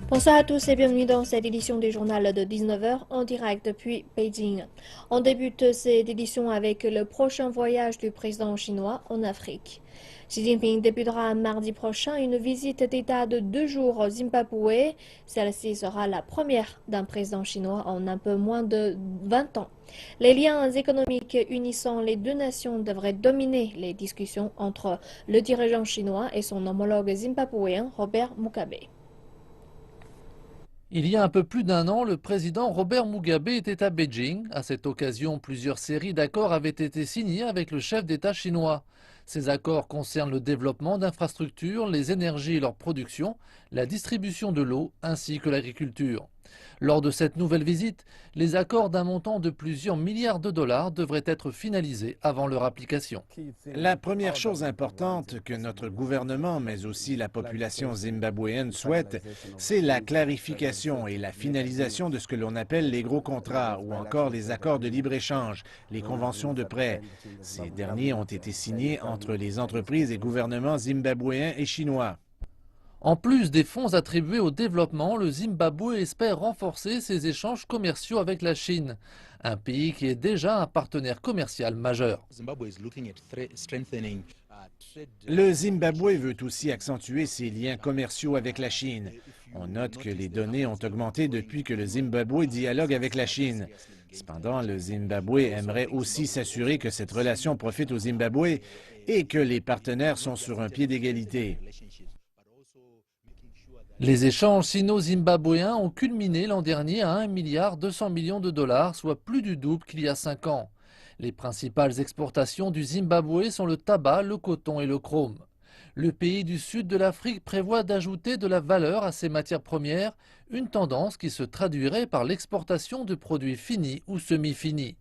Bonsoir à tous et bienvenue dans cette édition du journal de 19 heures en direct depuis Beijing. On débute cette édition avec le prochain voyage du président chinois en Afrique. Xi Jinping débutera mardi prochain une visite d'État de 2 jours au Zimbabwe. Celle-ci sera la première d'un président chinois en un peu moins de 20 ans. Les liens économiques unissant les deux nations devraient dominer les discussions entre le dirigeant chinois et son homologue zimbabwéen Robert Mugabe. Il y a un peu plus d'un an, le président Robert Mugabe était à Beijing. À cette occasion, plusieurs séries d'accords avaient été signées avec le chef d'État chinois. Ces accords concernent le développement d'infrastructures, les énergies et leur production, la distribution de l'eau ainsi que l'agriculture. Lors de cette nouvelle visite, les accords d'un montant de plusieurs milliards de dollars devraient être finalisés avant leur application. La première chose importante que notre gouvernement, mais aussi la population zimbabwéenne souhaite, c'est la clarification et la finalisation de ce que l'on appelle les gros contrats ou encore les accords de libre-échange, les conventions de prêt. Ces derniers ont été signés entre les entreprises et gouvernements zimbabwéens et chinois. En plus des fonds attribués au développement, le Zimbabwe espère renforcer ses échanges commerciaux avec la Chine, un pays qui est déjà un partenaire commercial majeur. Le Zimbabwe veut aussi accentuer ses liens commerciaux avec la Chine. On note que les données ont augmenté depuis que le Zimbabwe dialogue avec la Chine. Cependant, le Zimbabwe aimerait aussi s'assurer que cette relation profite au Zimbabwe et que les partenaires sont sur un pied d'égalité. Les échanges sino-zimbabwéens ont culminé l'an dernier à 1,2 milliard de dollars, soit plus du double qu'il y a 5 ans. Les principales exportations du Zimbabwe sont le tabac, le coton et le chrome. Le pays du sud de l'Afrique prévoit d'ajouter de la valeur à ses matières premières, une tendance qui se traduirait par l'exportation de produits finis ou semi-finis.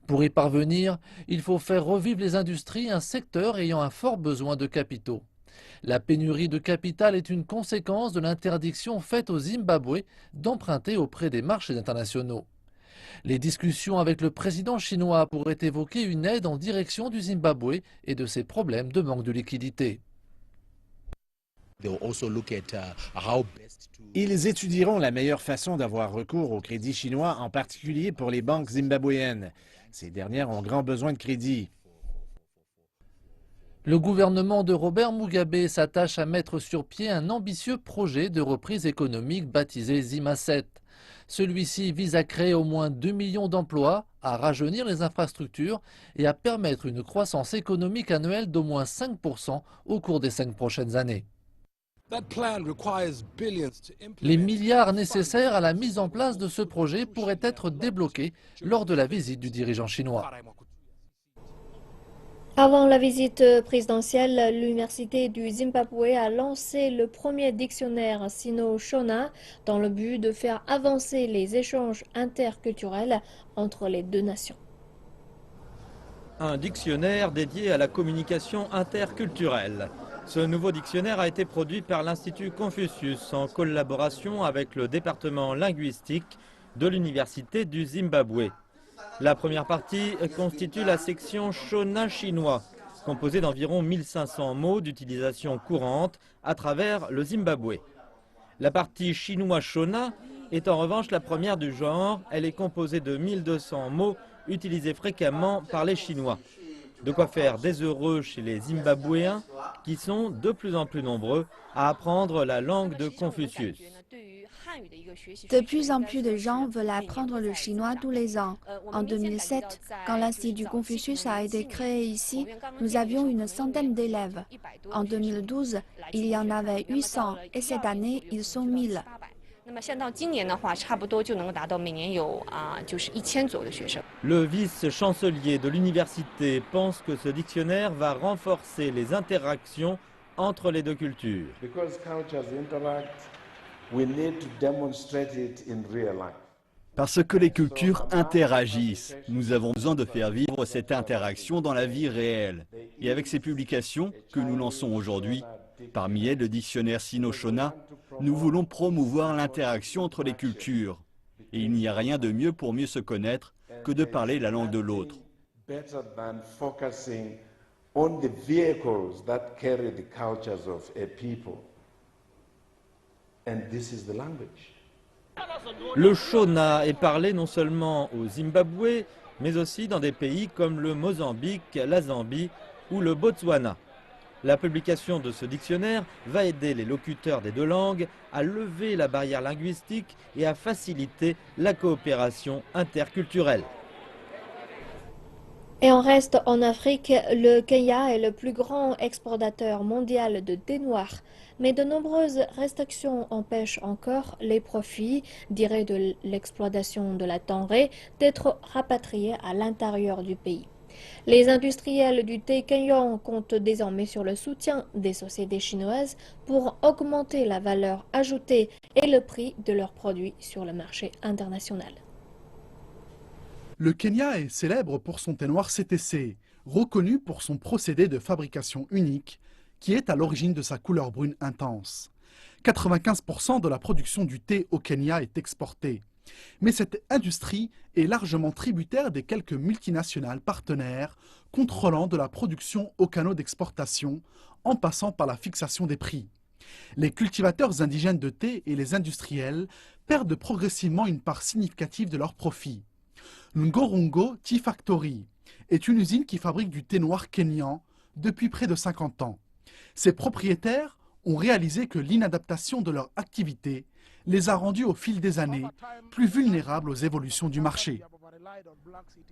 Pour y parvenir, il faut faire revivre les industries, un secteur ayant un fort besoin de capitaux. La pénurie de capital est une conséquence de l'interdiction faite au Zimbabwe d'emprunter auprès des marchés internationaux. Les discussions avec le président chinois pourraient évoquer une aide en direction du Zimbabwe et de ses problèmes de manque de liquidité. Ils étudieront la meilleure façon d'avoir recours au crédit chinois, en particulier pour les banques zimbabwéennes. Ces dernières ont grand besoin de crédit. Le gouvernement de Robert Mugabe s'attache à mettre sur pied un ambitieux projet de reprise économique baptisé Zima7. Celui-ci vise à créer au moins 2 millions d'emplois, à rajeunir les infrastructures et à permettre une croissance économique annuelle d'au moins 5% au cours des 5 prochaines années. Les milliards nécessaires à la mise en place de ce projet pourraient être débloqués lors de la visite du dirigeant chinois. Avant la visite présidentielle, l'Université du Zimbabwe a lancé le premier dictionnaire sino-shona dans le but de faire avancer les échanges interculturels entre les deux nations. Un dictionnaire dédié à la communication interculturelle. Ce nouveau dictionnaire a été produit par l'Institut Confucius en collaboration avec le département linguistique de l'Université du Zimbabwe. La première partie constitue la section Shona chinois, composée d'environ 1500 mots d'utilisation courante à travers le Zimbabwe. La partie chinois Shona est en revanche la première du genre. Elle est composée de 1200 mots utilisés fréquemment par les Chinois. De quoi faire des heureux chez les Zimbabwéens qui sont de plus en plus nombreux à apprendre la langue de Confucius. De plus en plus de gens veulent apprendre le chinois tous les ans. En 2007, quand l'Institut Confucius a été créé ici, nous avions une centaine d'élèves. En 2012, il y en avait 800 et cette année, ils sont 1000. Le vice-chancelier de l'université pense que ce dictionnaire va renforcer les interactions entre les deux cultures. Parce que les cultures interagissent. Nous avons besoin de faire vivre cette interaction dans la vie réelle. Et avec ces publications que nous lançons aujourd'hui, parmi elles le dictionnaire Sino-Shona, nous voulons promouvoir l'interaction entre les cultures. Et il n'y a rien de mieux pour mieux se connaître que de parler la langue de l'autre. Le Shona est parlé non seulement au Zimbabwe, mais aussi dans des pays comme le Mozambique, la Zambie ou le Botswana. La publication de ce dictionnaire va aider les locuteurs des deux langues à lever la barrière linguistique et à faciliter la coopération interculturelle. Et on reste en Afrique, le Kenya est le plus grand exportateur mondial de thé noir. Mais de nombreuses restrictions empêchent encore les profits, tirés de l'exploitation de la denrée, d'être rapatriés à l'intérieur du pays. Les industriels du thé kenyan comptent désormais sur le soutien des sociétés chinoises pour augmenter la valeur ajoutée et le prix de leurs produits sur le marché international. Le Kenya est célèbre pour son thé noir CTC, reconnu pour son procédé de fabrication unique, qui est à l'origine de sa couleur brune intense. 95% de la production du thé au Kenya est exportée. Mais cette industrie est largement tributaire des quelques multinationales partenaires contrôlant de la production aux canaux d'exportation, en passant par la fixation des prix. Les cultivateurs indigènes de thé et les industriels perdent progressivement une part significative de leurs profits. Ngorongo Tea Factory est une usine qui fabrique du thé noir kényan depuis près de 50 ans. Ses propriétaires ont réalisé que l'inadaptation de leur activité les a rendus au fil des années plus vulnérables aux évolutions du marché.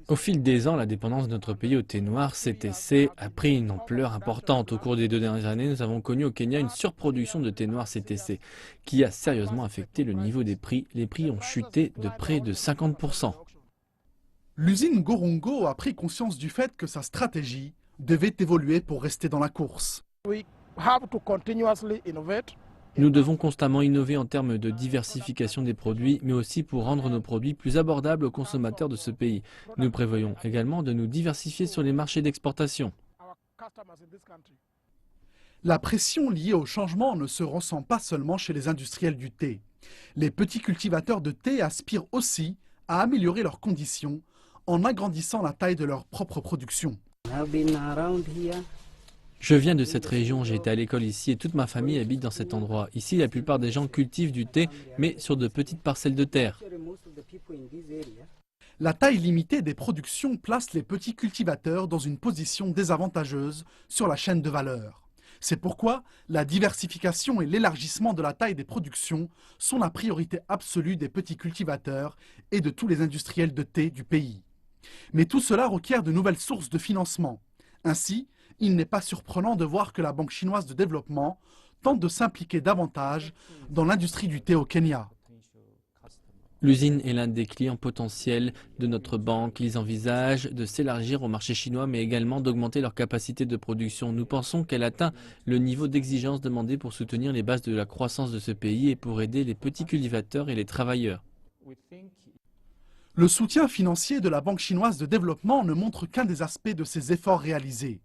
Au fil des ans, la dépendance de notre pays au thé noir CTC a pris une ampleur importante. Au cours des 2 dernières années, nous avons connu au Kenya une surproduction de thé noir CTC qui a sérieusement affecté le niveau des prix. Les prix ont chuté de près de 50%. L'usine Ngorongo a pris conscience du fait que sa stratégie devait évoluer pour rester dans la course. Nous devons constamment innover en termes de diversification des produits, mais aussi pour rendre nos produits plus abordables aux consommateurs de ce pays. Nous prévoyons également de nous diversifier sur les marchés d'exportation. La pression liée au changement ne se ressent pas seulement chez les industriels du thé. Les petits cultivateurs de thé aspirent aussi à améliorer leurs conditions en agrandissant la taille de leur propre production. Je viens de cette région, j'ai été à l'école ici et toute ma famille habite dans cet endroit. Ici, la plupart des gens cultivent du thé, mais sur de petites parcelles de terre. La taille limitée des productions place les petits cultivateurs dans une position désavantageuse sur la chaîne de valeur. C'est pourquoi la diversification et l'élargissement de la taille des productions sont la priorité absolue des petits cultivateurs et de tous les industriels de thé du pays. Mais tout cela requiert de nouvelles sources de financement. Ainsi, il n'est pas surprenant de voir que la Banque chinoise de développement tente de s'impliquer davantage dans l'industrie du thé au Kenya. L'usine est l'un des clients potentiels de notre banque. Ils envisagent de s'élargir au marché chinois, mais également d'augmenter leur capacité de production. Nous pensons qu'elle atteint le niveau d'exigence demandé pour soutenir les bases de la croissance de ce pays et pour aider les petits cultivateurs et les travailleurs. Le soutien financier de la Banque chinoise de développement ne montre qu'un des aspects de ces efforts réalisés.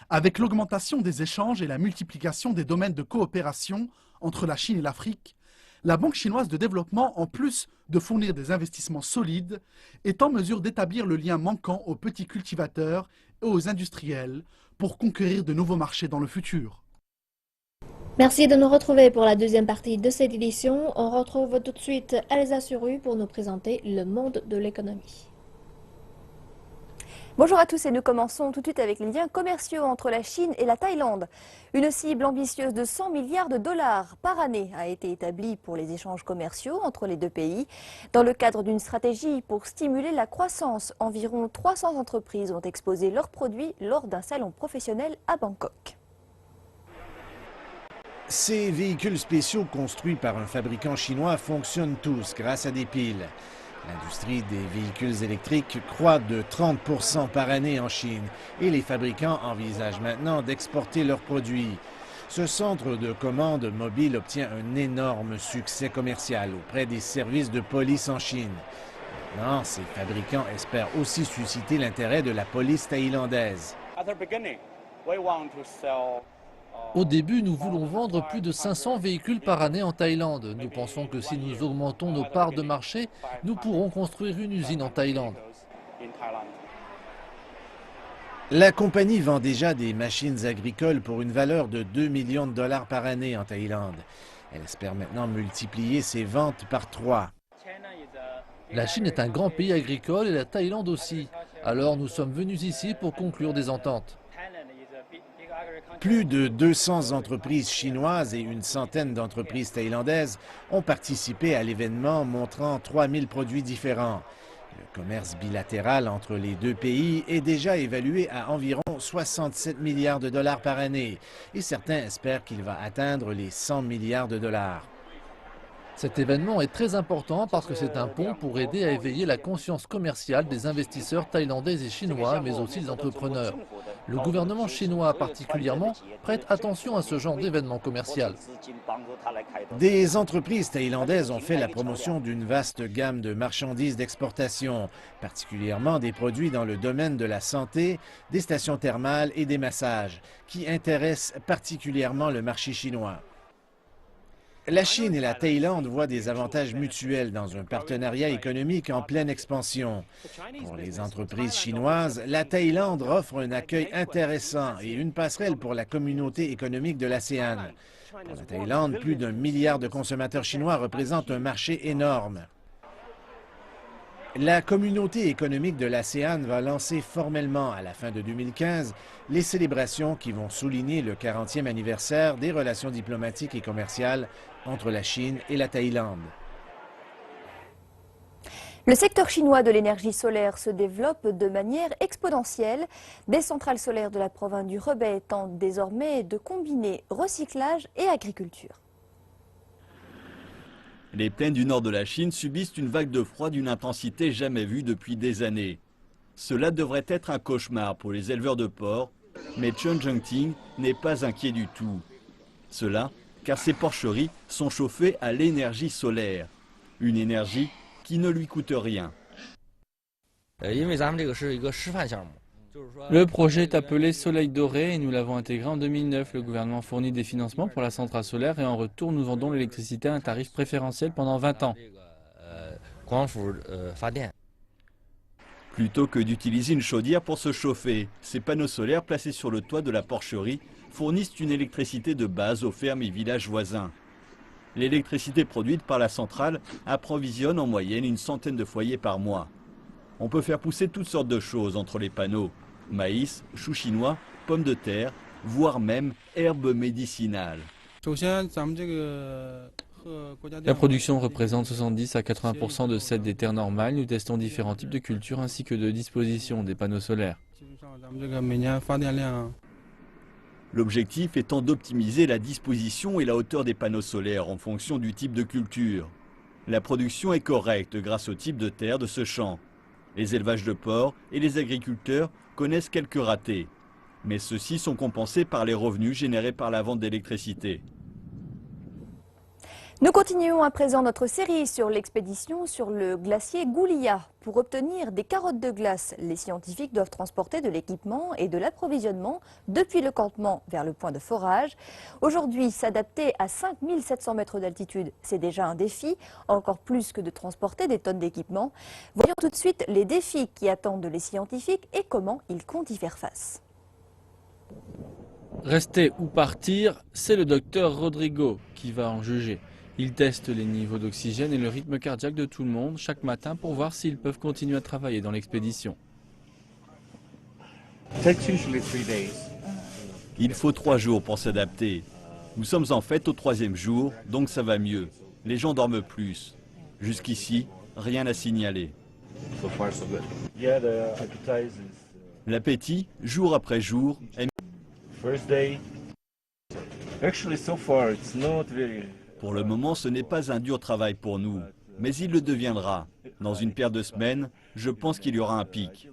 Avec l'augmentation des échanges et la multiplication des domaines de coopération entre la Chine et l'Afrique, la Banque chinoise de développement, en plus de fournir des investissements solides, est en mesure d'établir le lien manquant aux petits cultivateurs et aux industriels pour conquérir de nouveaux marchés dans le futur. Merci de nous retrouver pour la deuxième partie de cette édition. On retrouve tout de suite Elsa Suru pour nous présenter le monde de l'économie. Bonjour à tous et nous commençons tout de suite avec les liens commerciaux entre la Chine et la Thaïlande. Une cible ambitieuse de 100 milliards de dollars par année a été établie pour les échanges commerciaux entre les deux pays. Dans le cadre d'une stratégie pour stimuler la croissance, environ 300 entreprises ont exposé leurs produits lors d'un salon professionnel à Bangkok. Ces véhicules spéciaux construits par un fabricant chinois fonctionnent tous grâce à des piles. L'industrie des véhicules électriques croît de 30% par année en Chine et les fabricants envisagent maintenant d'exporter leurs produits. Ce centre de commande mobile obtient un énorme succès commercial auprès des services de police en Chine. Maintenant, ces fabricants espèrent aussi susciter l'intérêt de la police thaïlandaise. Au début, nous voulons vendre plus de 500 véhicules par année en Thaïlande. Nous pensons que si nous augmentons nos parts de marché, nous pourrons construire une usine en Thaïlande. La compagnie vend déjà des machines agricoles pour une valeur de 2 millions de dollars par année en Thaïlande. Elle espère maintenant multiplier ses ventes par 3. La Chine est un grand pays agricole et la Thaïlande aussi. Alors nous sommes venus ici pour conclure des ententes. Plus de 200 entreprises chinoises et une centaine d'entreprises thaïlandaises ont participé à l'événement montrant 3000 produits différents. Le commerce bilatéral entre les deux pays est déjà évalué à environ 67 milliards de dollars par année et certains espèrent qu'il va atteindre les 100 milliards de dollars. Cet événement est très important parce que c'est un pont pour aider à éveiller la conscience commerciale des investisseurs thaïlandais et chinois, mais aussi des entrepreneurs. Le gouvernement chinois particulièrement prête attention à ce genre d'événement commercial. Des entreprises thaïlandaises ont fait la promotion d'une vaste gamme de marchandises d'exportation, particulièrement des produits dans le domaine de la santé, des stations thermales et des massages, qui intéressent particulièrement le marché chinois. La Chine et la Thaïlande voient des avantages mutuels dans un partenariat économique en pleine expansion. Pour les entreprises chinoises, la Thaïlande offre un accueil intéressant et une passerelle pour la communauté économique de l'ASEAN. Pour la Thaïlande, plus d'1 milliard de consommateurs chinois représentent un marché énorme. La communauté économique de l'ASEAN va lancer formellement à la fin de 2015 les célébrations qui vont souligner le 40e anniversaire des relations diplomatiques et commerciales entre la Chine et la Thaïlande. Le secteur chinois de l'énergie solaire se développe de manière exponentielle. Des centrales solaires de la province du Hebei tentent désormais de combiner recyclage et agriculture. Les plaines du nord de la Chine subissent une vague de froid d'une intensité jamais vue depuis des années. Cela devrait être un cauchemar pour les éleveurs de porcs, mais Chen Zhengting n'est pas inquiet du tout. Cela car ses porcheries sont chauffées à l'énergie solaire, une énergie qui ne lui coûte rien. Le projet est appelé Soleil Doré et nous l'avons intégré en 2009. Le gouvernement fournit des financements pour la centrale solaire et en retour nous vendons l'électricité à un tarif préférentiel pendant 20 ans. Plutôt que d'utiliser une chaudière pour se chauffer, ces panneaux solaires placés sur le toit de la porcherie fournissent une électricité de base aux fermes et villages voisins. L'électricité produite par la centrale approvisionne en moyenne une centaine de foyers par mois. On peut faire pousser toutes sortes de choses entre les panneaux. Maïs, choux chinois, pommes de terre, voire même herbes médicinales. La production représente 70 à 80% de celle des terres normales. Nous testons différents types de cultures ainsi que de dispositions des panneaux solaires. L'objectif étant d'optimiser la disposition et la hauteur des panneaux solaires en fonction du type de culture. La production est correcte grâce au type de terre de ce champ. Les élevages de porcs et les agriculteurs connaissent quelques ratés, mais ceux-ci sont compensés par les revenus générés par la vente d'électricité. Nous continuons à présent notre série sur l'expédition sur le glacier Goulia. Pour obtenir des carottes de glace, les scientifiques doivent transporter de l'équipement et de l'approvisionnement depuis le campement vers le point de forage. Aujourd'hui, s'adapter à 5700 mètres d'altitude, c'est déjà un défi, encore plus que de transporter des tonnes d'équipement. Voyons tout de suite les défis qui attendent les scientifiques et comment ils comptent y faire face. Rester ou partir, c'est le docteur Rodrigo qui va en juger. Il teste les niveaux d'oxygène et le rythme cardiaque de tout le monde chaque matin pour voir s'ils peuvent continuer à travailler dans l'expédition. Il faut 3 jours pour s'adapter. Nous sommes en fait au 3e jour, donc ça va mieux. Les gens dorment plus. Jusqu'ici, rien à signaler. L'appétit, jour après jour, est... Pour le moment, ce n'est pas un dur travail pour nous, mais il le deviendra. Dans une paire de semaines, je pense qu'il y aura un pic.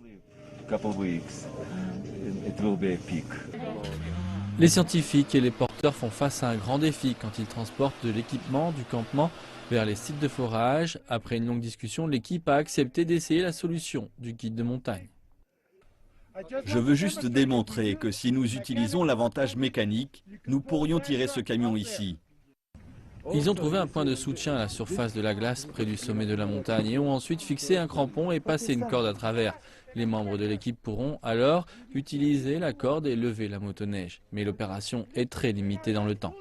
Les scientifiques et les porteurs font face à un grand défi quand ils transportent de l'équipement du campement vers les sites de forage. Après une longue discussion, l'équipe a accepté d'essayer la solution du guide de montagne. Je veux juste démontrer que si nous utilisons l'avantage mécanique, nous pourrions tirer ce camion ici. Ils ont trouvé un point de soutien à la surface de la glace près du sommet de la montagne et ont ensuite fixé un crampon et passé une corde à travers. Les membres de l'équipe pourront alors utiliser la corde et lever la motoneige. Mais l'opération est très limitée dans le temps.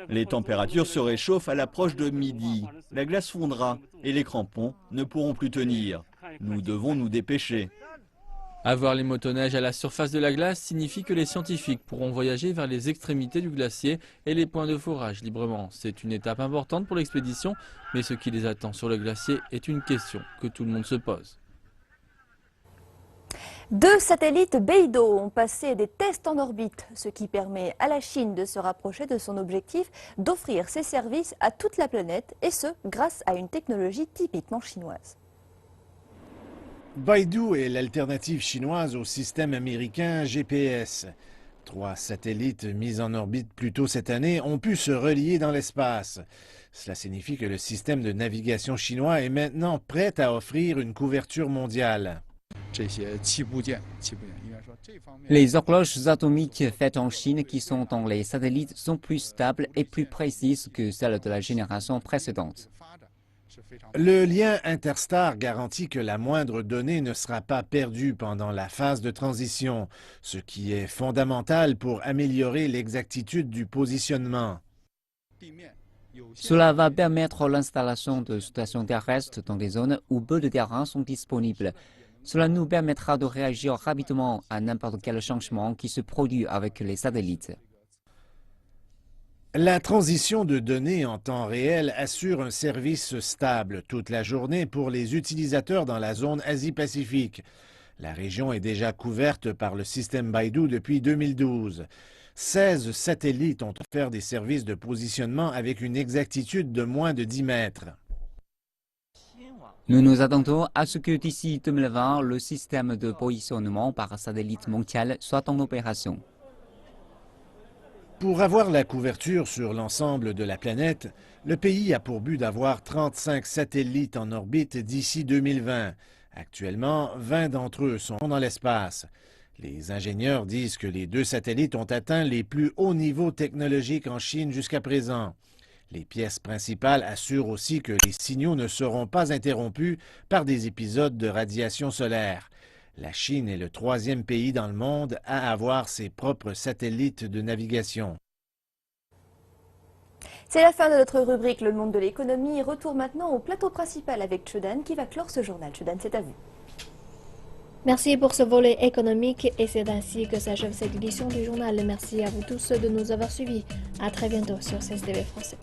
Les températures se réchauffent à l'approche de midi. La glace fondra et les crampons ne pourront plus tenir. Nous devons nous dépêcher. Avoir les motoneiges à la surface de la glace signifie que les scientifiques pourront voyager vers les extrémités du glacier et les points de forage librement. C'est une étape importante pour l'expédition, mais ce qui les attend sur le glacier est une question que tout le monde se pose. 2 satellites Beidou ont passé des tests en orbite, ce qui permet à la Chine de se rapprocher de son objectif d'offrir ses services à toute la planète, et ce, grâce à une technologie typiquement chinoise. Beidou est l'alternative chinoise au système américain GPS. 3 satellites mis en orbite plus tôt cette année ont pu se relier dans l'espace. Cela signifie que le système de navigation chinois est maintenant prêt à offrir une couverture mondiale. Les horloges atomiques faites en Chine qui sont dans les satellites sont plus stables et plus précises que celles de la génération précédente. Le lien interstar garantit que la moindre donnée ne sera pas perdue pendant la phase de transition, ce qui est fondamental pour améliorer l'exactitude du positionnement. Cela va permettre l'installation de stations terrestres dans des zones où peu de terrains sont disponibles. Cela nous permettra de réagir rapidement à n'importe quel changement qui se produit avec les satellites. La transition de données en temps réel assure un service stable toute la journée pour les utilisateurs dans la zone Asie-Pacifique. La région est déjà couverte par le système Beidou depuis 2012. 16 satellites ont offert des services de positionnement avec une exactitude de moins de 10 mètres. Nous nous attendons à ce que d'ici 2020, le système de positionnement par satellite mondial soit en opération. Pour avoir la couverture sur l'ensemble de la planète, le pays a pour but d'avoir 35 satellites en orbite d'ici 2020. Actuellement, 20 d'entre eux sont dans l'espace. Les ingénieurs disent que les 2 satellites ont atteint les plus hauts niveaux technologiques en Chine jusqu'à présent. Les pièces principales assurent aussi que les signaux ne seront pas interrompus par des épisodes de radiation solaire. La Chine est le 3e pays dans le monde à avoir ses propres satellites de navigation. C'est la fin de notre rubrique Le Monde de l'économie. Retour maintenant au plateau principal avec Chudan qui va clore ce journal. Chudan, c'est à vous. Merci pour ce volet économique et c'est ainsi que s'achève cette édition du journal. Merci à vous tous de nous avoir suivis. À très bientôt sur CSTV Français.